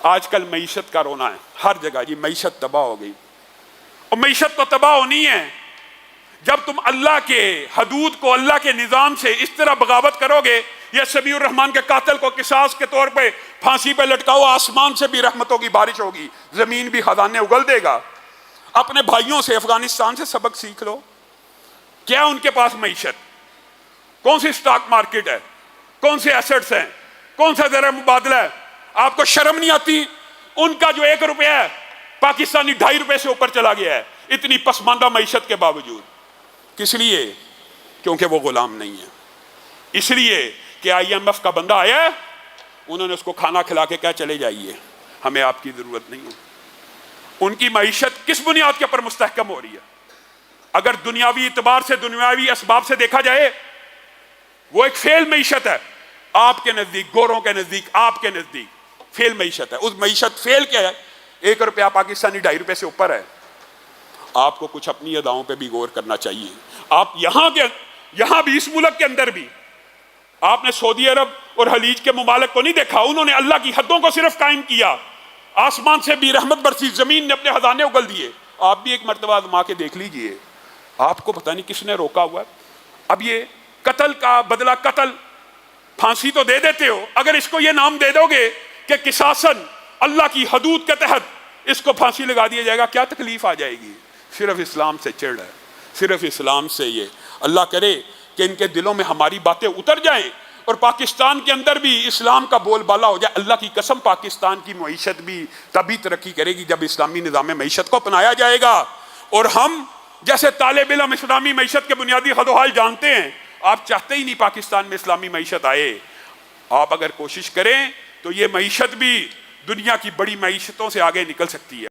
آج کل معیشت کا رونا ہے ہر جگہ، جی معیشت تباہ ہو گئی. اور معیشت تو تباہ ہونی ہے جب تم اللہ کے حدود کو، اللہ کے نظام سے اس طرح بغاوت کرو گے. یہ سمیع الرحمان کے قاتل کو قصاص کے طور پہ پھانسی پہ لٹکاؤ، آسمان سے بھی رحمتوں کی بارش ہوگی، زمین بھی خزانے اگل دے گا. اپنے بھائیوں سے افغانستان سے سبق سیکھ لو. کیا ان کے پاس معیشت، کون سی سٹاک مارکیٹ ہے، کون سے ایسٹس ہیں، کون سا زر مبادلہ ہے؟ آپ کو شرم نہیں آتی؟ ان کا جو 1 روپیہ ہے پاکستانی 2.5 روپے سے اوپر چلا گیا ہے، اتنی پسماندہ معیشت کے باوجود. کس لیے؟ کیونکہ وہ غلام نہیں ہے. اس لیے کہ IMF کا بندہ آیا ہے، انہوں نے اس کو کھانا کھلا کے کہا چلے جائیے، ہمیں آپ کی ضرورت نہیں ہے. ان کی معیشت کس بنیاد کے اوپر مستحکم ہو رہی ہے؟ اگر دنیاوی اعتبار سے، دنیاوی اسباب سے دیکھا جائے، وہ ایک فیل معیشت ہے. آپ کے نزدیک، گوروں کے نزدیک، آپ کے نزدیک فیل معیشت ہے. اس معیشت فیل کیا ہے؟ 1 روپیہ پاکستانی 2.5 روپے سے اوپر ہے. آپ کو کچھ اپنی اداؤں پہ بھی غور کرنا چاہیے. آپ یہاں بھی، اس ملک کے اندر بھی، آپ نے سعودی عرب اور خلیج کے ممالک کو نہیں دیکھا؟ انہوں نے اللہ کی حدوں کو صرف قائم کیا، آسمان سے بھی رحمت برسی، زمین نے اپنے خزانے اگل دیے. آپ بھی ایک مرتبہ آزما کے دیکھ لیجئے، آپ کو پتہ نہیں کس نے روکا ہوا ہے. اب یہ قتل کا بدلہ قتل، پھانسی تو دے دیتے ہو، اگر اس کو یہ نام دے دو گے کہ قصاصاً اللہ کی حدود کے تحت اس کو پھانسی لگا دیا جائے گا، کیا تکلیف آ جائے گی؟ صرف اسلام سے چڑھ ہے، صرف اسلام سے. یہ اللہ کرے کہ ان کے دلوں میں ہماری باتیں اتر جائیں اور پاکستان کے اندر بھی اسلام کا بول بالا ہو جائے. اللہ کی قسم پاکستان کی معیشت بھی تبھی ترقی کرے گی جب اسلامی نظام معیشت کو اپنایا جائے گا. اور ہم جیسے طالب علم اسلامی معیشت کے بنیادی خد و حال جانتے ہیں، آپ چاہتے ہی نہیں پاکستان میں اسلامی معیشت آئے. آپ اگر کوشش کریں تو یہ معیشت بھی دنیا کی بڑی معیشتوں سے آگے نکل سکتی ہے.